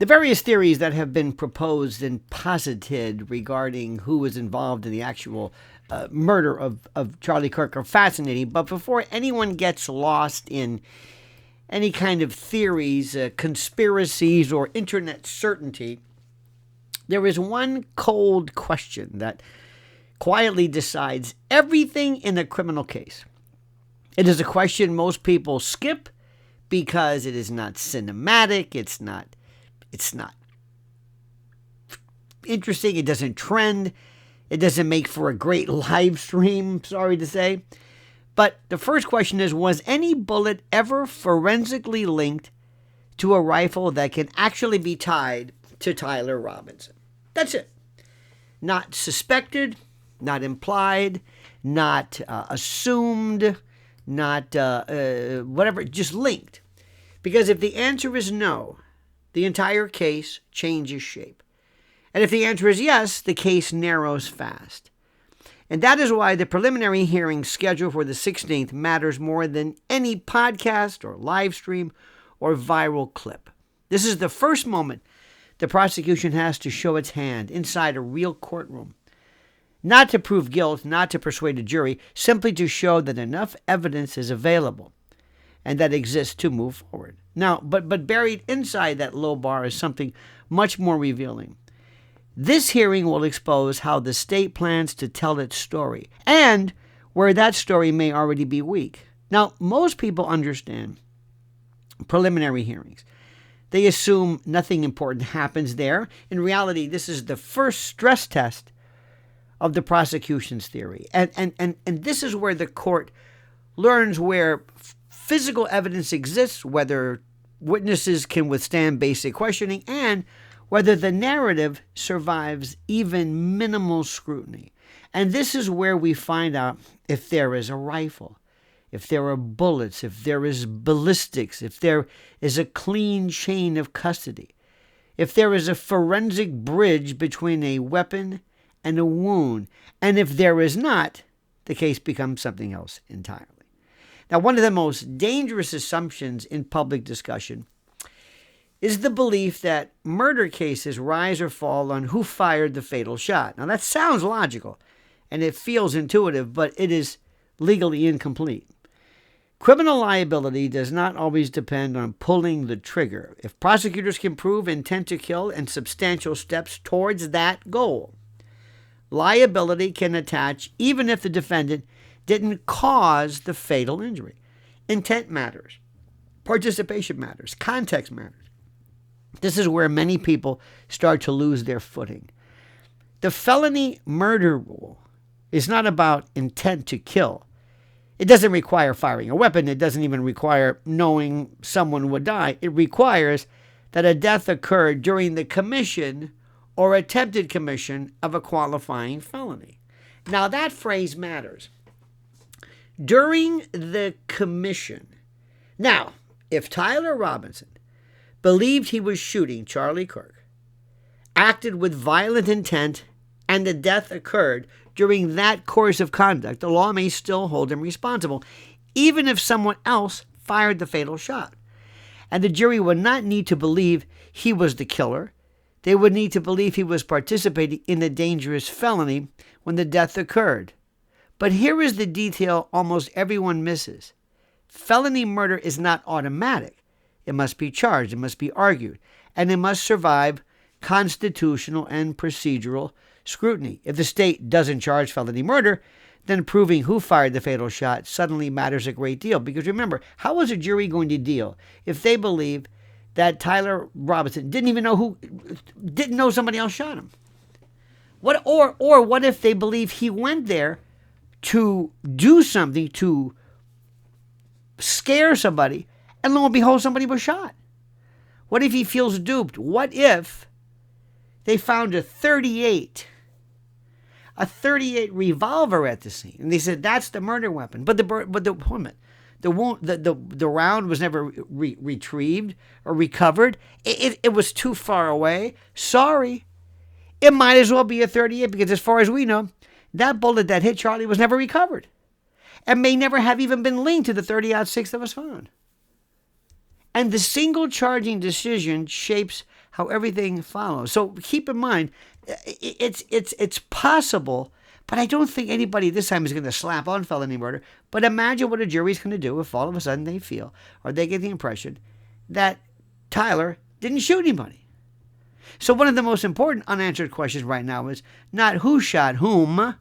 The various theories that have been proposed and posited regarding who was involved in the actual murder of Charlie Kirk are fascinating. But before anyone gets lost in any kind of theories, conspiracies, or internet certainty, there is one cold question that quietly decides everything in a criminal case. It is a question most people skip because it is not cinematic, it's not interesting, it doesn't trend, it doesn't make for a great live stream, sorry to say. But the first question is, was any bullet ever forensically linked to a rifle that can actually be tied to Tyler Robinson? That's it. Not suspected, not implied, not assumed, not whatever, just linked. Because if the answer is no, the entire case changes shape. And if the answer is yes, the case narrows fast. And that is why the preliminary hearing scheduled for the 16th matters more than any podcast or live stream or viral clip. This is the first moment the prosecution has to show its hand inside a real courtroom. Not to prove guilt, not to persuade a jury, simply to show that enough evidence is available and that exists to move forward. Now, but buried inside that low bar is something much more revealing. This hearing will expose how the state plans to tell its story and where that story may already be weak. Now, most people understand preliminary hearings. They assume nothing important happens there. In reality, this is the first stress test of the prosecution's theory. And this is where the court learns where physical evidence exists, whether witnesses can withstand basic questioning, and whether the narrative survives even minimal scrutiny. And this is where we find out if there is a rifle, if there are bullets, if there is ballistics, if there is a clean chain of custody, if there is a forensic bridge between a weapon and a wound, and if there is not, the case becomes something else entirely. Now, one of the most dangerous assumptions in public discussion is the belief that murder cases rise or fall on who fired the fatal shot. Now, that sounds logical, and it feels intuitive, but it is legally incomplete. Criminal liability does not always depend on pulling the trigger. If prosecutors can prove intent to kill and substantial steps towards that goal, liability can attach even if the defendant didn't cause the fatal injury. Intent matters. Participation matters. Context matters. This is where many people start to lose their footing. The felony murder rule is not about intent to kill. It doesn't require firing a weapon. It doesn't even require knowing someone would die. It requires that a death occurred during the commission or attempted commission of a qualifying felony. Now, that phrase matters. During the commission. Now, if Tyler Robinson believed he was shooting Charlie Kirk, acted with violent intent, and the death occurred during that course of conduct, the law may still hold him responsible, even if someone else fired the fatal shot. And the jury would not need to believe he was the killer. They would need to believe he was participating in a dangerous felony when the death occurred. But here is the detail almost everyone misses. Felony murder is not automatic. It must be charged, it must be argued, and it must survive constitutional and procedural scrutiny. If the state doesn't charge felony murder, then proving who fired the fatal shot suddenly matters a great deal. Because remember, how is a jury going to deal if they believe that Tyler Robinson didn't know somebody else shot him? Or what if they believe he went there to do something to scare somebody, and lo and behold, somebody was shot? What if he feels duped? What if they found a 38 revolver at the scene, and they said that's the murder weapon, but the round was never retrieved or recovered. It was too far away. Sorry, it might as well be a 38 because, as far as we know, that bullet that hit Charlie was never recovered, and may never have even been linked to the .30-06 that was found. And the single charging decision shapes how everything follows. So keep in mind, it's possible, but I don't think anybody this time is going to slap on felony murder. But imagine what a jury's going to do if all of a sudden they feel, or they get the impression, that Tyler didn't shoot anybody. So one of the most important unanswered questions right now is not who shot whom,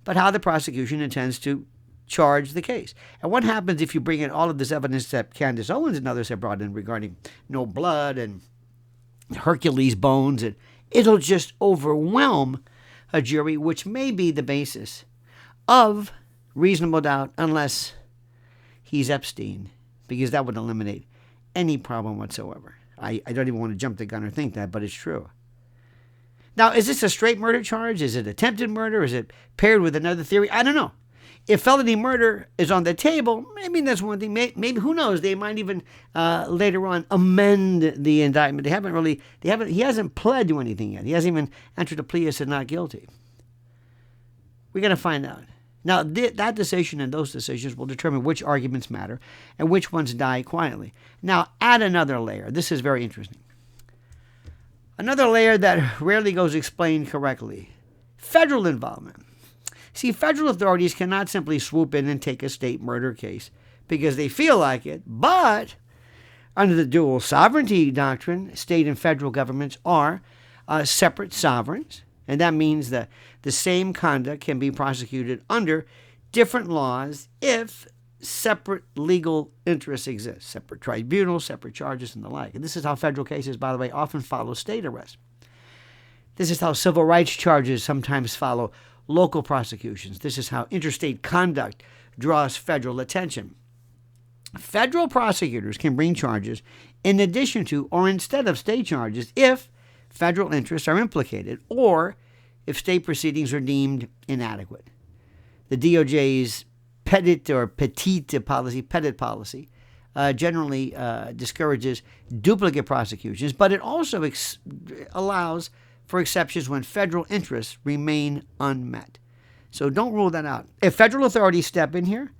but how the prosecution intends to charge the case. And what happens if you bring in all of this evidence that Candace Owens and others have brought in regarding no blood and Hercules bones, and it'll just overwhelm a jury, which may be the basis of reasonable doubt, unless he's Epstein, because that would eliminate any problem whatsoever. I don't even want to jump the gun or think that, but it's true. Now, is this a straight murder charge? Is it attempted murder? Is it paired with another theory? I don't know. If felony murder is on the table, maybe that's one thing. Maybe who knows? They might even later on amend the indictment. He hasn't pled to anything yet. He hasn't even entered a plea as to not guilty. We're going to find out. Now, that decision and those decisions will determine which arguments matter and which ones die quietly. Now, add another layer. This is very interesting. Another layer that rarely goes explained correctly. Federal involvement. See, federal authorities cannot simply swoop in and take a state murder case because they feel like it, but under the dual sovereignty doctrine, state and federal governments are separate sovereigns, and that means that the same conduct can be prosecuted under different laws if separate legal interests exist, separate tribunals, separate charges, and the like. And this is how federal cases, by the way, often follow state arrest. This is how civil rights charges sometimes follow local prosecutions. This is how interstate conduct draws federal attention. Federal prosecutors can bring charges in addition to or instead of state charges if federal interests are implicated or if state proceedings are deemed inadequate. The DOJ's petite policy generally discourages duplicate prosecutions, but it also allows for exceptions when federal interests remain unmet. So don't rule that out. If federal authorities step in here,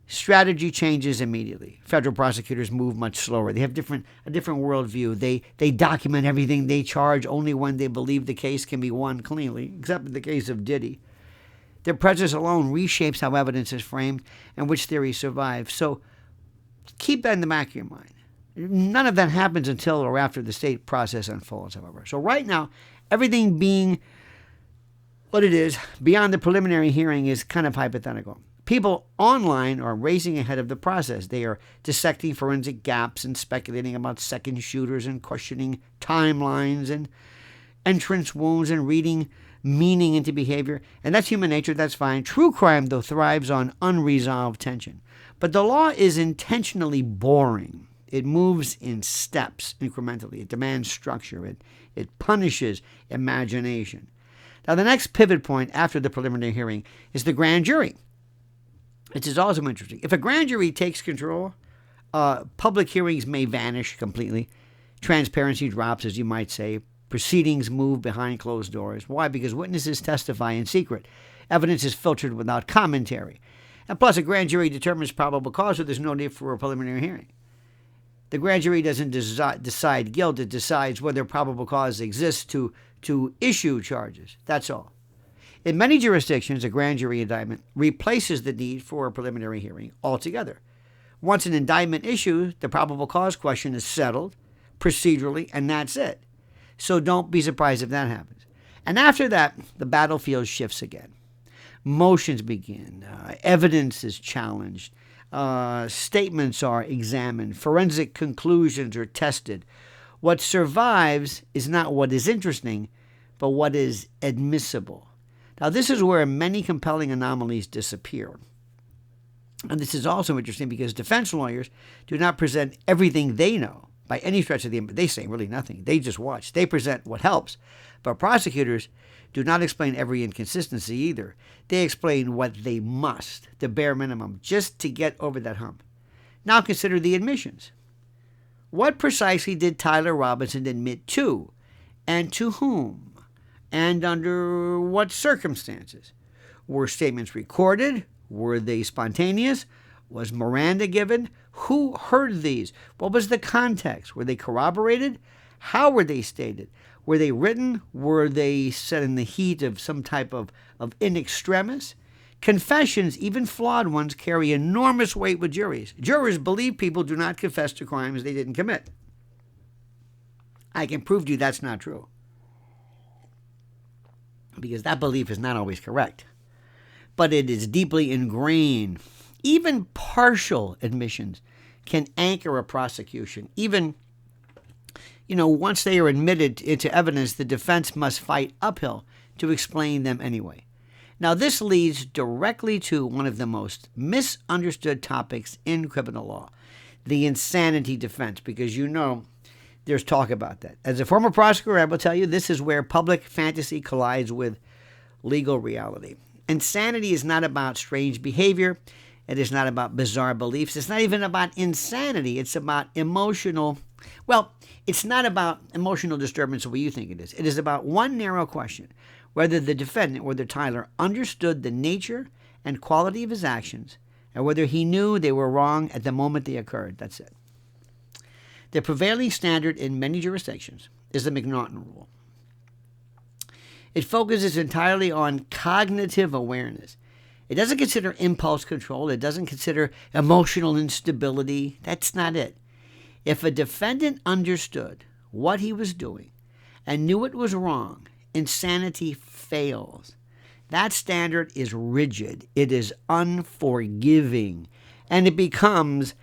strategy changes immediately. Federal prosecutors move much slower. They have a different worldview. They document everything. They charge only when they believe the case can be won cleanly, except in the case of Diddy. Their presence alone reshapes how evidence is framed and which theories survive. So keep that in the back of your mind. None of that happens until or after the state process unfolds, however. So right now, everything being what it is beyond the preliminary hearing is kind of hypothetical. People online are racing ahead of the process. They are dissecting forensic gaps and speculating about second shooters and questioning timelines and entrance wounds and reading meaning into behavior. And that's human nature. That's fine. True crime, though, thrives on unresolved tension. But the law is intentionally boring. It moves in steps incrementally. It demands structure. It punishes imagination. Now, the next pivot point after the preliminary hearing is the grand jury. Which is also interesting. If a grand jury takes control, public hearings may vanish completely. Transparency drops, as you might say. Proceedings move behind closed doors. Why? Because witnesses testify in secret. Evidence is filtered without commentary. And plus, a grand jury determines probable cause, so there's no need for a preliminary hearing. The grand jury doesn't decide guilt. It decides whether probable cause exists to issue charges. That's all. In many jurisdictions, a grand jury indictment replaces the need for a preliminary hearing altogether. Once an indictment issues, the probable cause question is settled procedurally, and that's it. So don't be surprised if that happens. And after that, the battlefield shifts again. Motions begin. Evidence is challenged. Statements are examined. Forensic conclusions are tested. What survives is not what is interesting, but what is admissible. Now, this is where many compelling anomalies disappear. And this is also interesting because defense lawyers do not present everything they know by any stretch of the imagination. They say really nothing. They just watch. They present what helps. But prosecutors do not explain every inconsistency either. They explain what they must, the bare minimum, just to get over that hump. Now consider the admissions. What precisely did Tyler Robinson admit to, and to whom, and under what circumstances? Were statements recorded? Were they spontaneous? Was Miranda given? Who heard these? What was the context? Were they corroborated? How were they stated? Were they written? Were they said in the heat of some type of in extremis? Confessions, even flawed ones, carry enormous weight with juries. Jurors believe people do not confess to crimes they didn't commit. I can prove to you that's not true, because that belief is not always correct, but it is deeply ingrained. Even partial admissions can anchor a prosecution. Even, once they are admitted into evidence, the defense must fight uphill to explain them anyway. Now, this leads directly to one of the most misunderstood topics in criminal law, the insanity defense, because there's talk about that. As a former prosecutor, I will tell you, this is where public fantasy collides with legal reality. Insanity is not about strange behavior. It is not about bizarre beliefs. It's not even about insanity. It's about it's not about emotional disturbance the way you think it is. It is about one narrow question: whether the defendant, whether Tyler, understood the nature and quality of his actions, and whether he knew they were wrong at the moment they occurred. That's it. The prevailing standard in many jurisdictions is the McNaughton rule. It focuses entirely on cognitive awareness. It doesn't consider impulse control. It doesn't consider emotional instability. That's not it. If a defendant understood what he was doing and knew it was wrong, insanity fails. That standard is rigid. It is unforgiving. And it becomes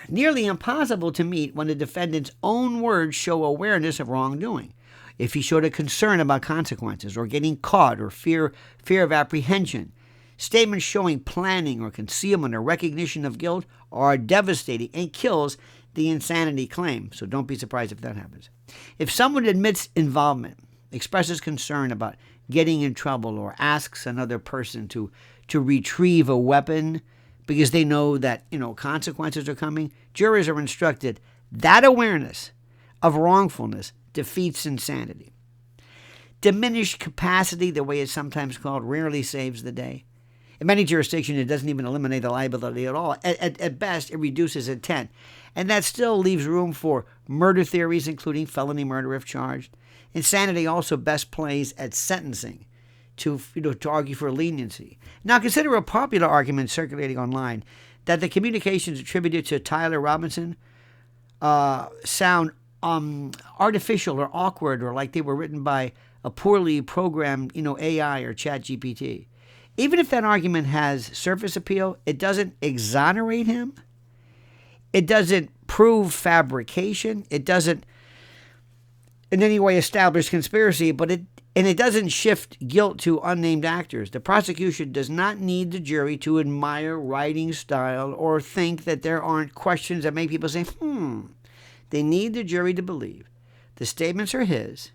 nearly impossible to meet when a defendant's own words show awareness of wrongdoing. If he showed a concern about consequences or getting caught or fear of apprehension, statements showing planning or concealment or recognition of guilt are devastating and kills the insanity claim. So don't be surprised if that happens. If someone admits involvement, expresses concern about getting in trouble, or asks another person to retrieve a weapon because they know that consequences are coming, jurors are instructed that awareness of wrongfulness defeats insanity. Diminished capacity, the way it's sometimes called, rarely saves the day. In many jurisdictions, it doesn't even eliminate the liability at all. At best, it reduces intent. And that still leaves room for murder theories, including felony murder if charged. Insanity also best plays at sentencing to argue for leniency. Now, consider a popular argument circulating online that the communications attributed to Tyler Robinson sound artificial or awkward, or like they were written by a poorly programmed, AI or ChatGPT. Even if that argument has surface appeal, it doesn't exonerate him. It doesn't prove fabrication. It doesn't in any way establish conspiracy, but it doesn't shift guilt to unnamed actors. The prosecution does not need the jury to admire writing style or think that there aren't questions that make people say, They need the jury to believe the statements are his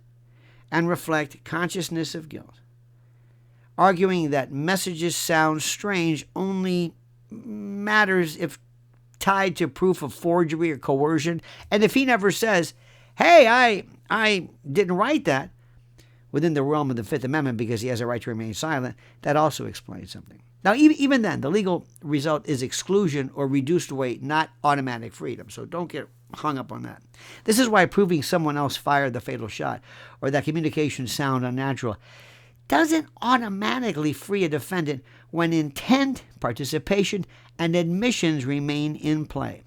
and reflect consciousness of guilt. Arguing that messages sound strange only matters if tied to proof of forgery or coercion. And if he never says, hey, I didn't write that, within the realm of the Fifth Amendment because he has a right to remain silent, that also explains something. Now, even then, the legal result is exclusion or reduced weight, not automatic freedom. So don't get hung up on that. This is why proving someone else fired the fatal shot or that communications sound unnatural doesn't automatically free a defendant when intent, participation, and admissions remain in play.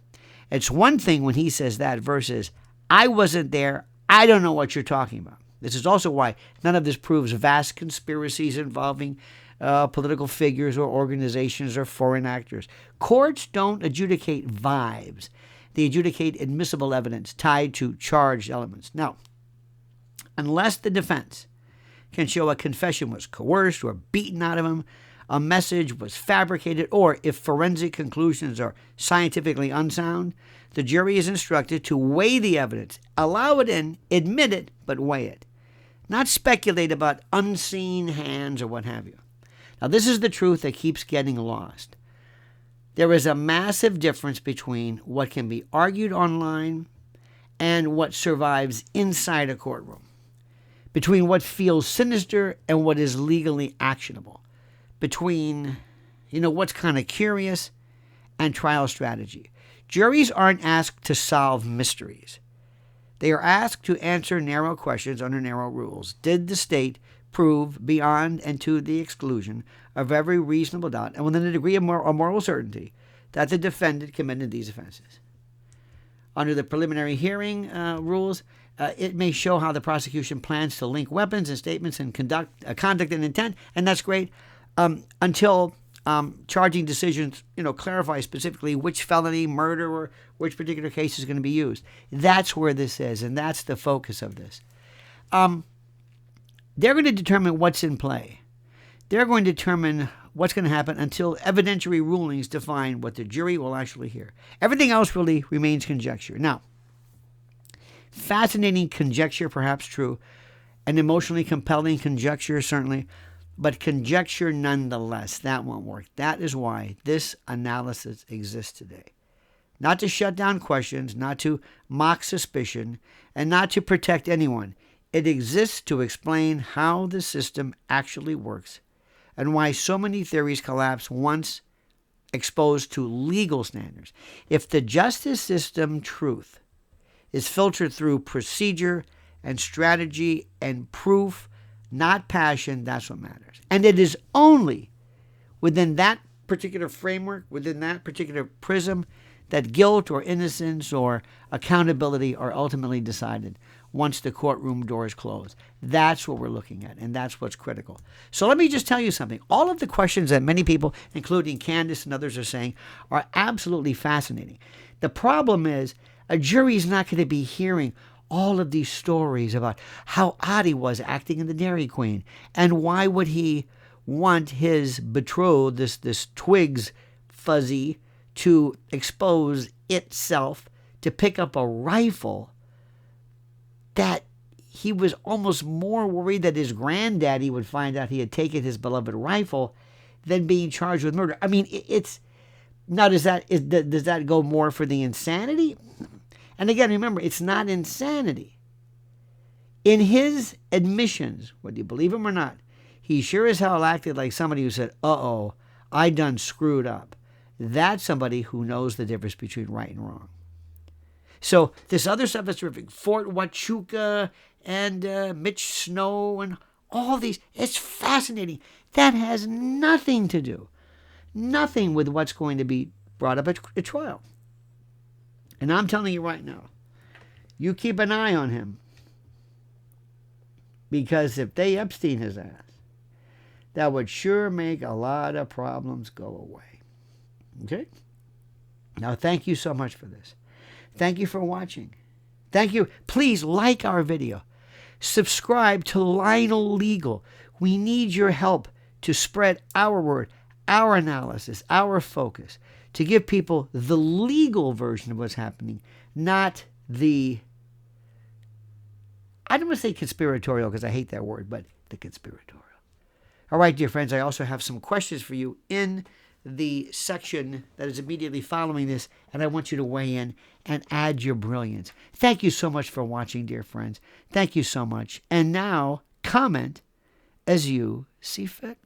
It's one thing when he says that versus, I wasn't there, I don't know what you're talking about. This is also why none of this proves vast conspiracies involving political figures or organizations or foreign actors. Courts don't adjudicate vibes. They adjudicate admissible evidence tied to charged elements. Now, unless the defense can show a confession was coerced or beaten out of him, a message was fabricated, or if forensic conclusions are scientifically unsound, the jury is instructed to weigh the evidence, allow it in, admit it, but weigh it. Not speculate about unseen hands or what have you. Now, this is the truth that keeps getting lost. There is a massive difference between what can be argued online and what survives inside a courtroom, between what feels sinister and what is legally actionable, between what's kind of curious, and trial strategy. Juries aren't asked to solve mysteries. They are asked to answer narrow questions under narrow rules. Did the state prove beyond and to the exclusion of every reasonable doubt and within a degree of moral certainty that the defendant committed these offenses? Under the preliminary hearing rules, it may show how the prosecution plans to link weapons and statements and conduct and intent, and that's great, until charging decisions, clarify specifically which felony, murder, or which particular case is going to be used. That's where this is, and that's the focus of this. They're going to determine what's in play. They're going to determine what's going to happen until evidentiary rulings define what the jury will actually hear. Everything else really remains conjecture. Now, fascinating conjecture, perhaps true, and emotionally compelling conjecture, certainly, but conjecture nonetheless. That won't work. That is why this analysis exists today. Not to shut down questions, not to mock suspicion, and not to protect anyone. It exists to explain how the system actually works and why so many theories collapse once exposed to legal standards. If the justice system truth is filtered through procedure and strategy and proof, not passion, that's what matters. And it is only within that particular framework, within that particular prism, that guilt or innocence or accountability are ultimately decided once the courtroom doors close. That's what we're looking at, and that's what's critical. So let me just tell you something. All of the questions that many people, including Candace and others, are saying are absolutely fascinating. The problem is a jury is not going to be hearing all of these stories about how odd he was acting in the Dairy Queen, and why would he want his betrothed, this Twigs fuzzy, to expose itself to pick up a rifle that he was almost more worried that his granddaddy would find out he had taken his beloved rifle than being charged with murder. I mean, it's now, does that go more for the insanity? And again, remember, it's not insanity. In his admissions, whether you believe him or not, he sure as hell acted like somebody who said, uh-oh, I done screwed up. That's somebody who knows the difference between right and wrong. So this other stuff is terrific. Fort Huachuca and Mitch Snow and all these, it's fascinating. That has nothing to do, nothing with what's going to be brought up at trial. And I'm telling you right now, you keep an eye on him. Because if they Epstein his ass, that would sure make a lot of problems go away. Okay? Now, thank you so much for this. Thank you for watching. Thank you. Please like our video. Subscribe to Lionel Legal. We need your help to spread our word, our analysis, our focus, to give people the legal version of what's happening, not the, I don't want to say conspiratorial because I hate that word, but the conspiratorial. All right, dear friends, I also have some questions for you in the section that is immediately following this, and I want you to weigh in and add your brilliance. Thank you so much for watching, dear friends. Thank you so much. And now, comment as you see fit.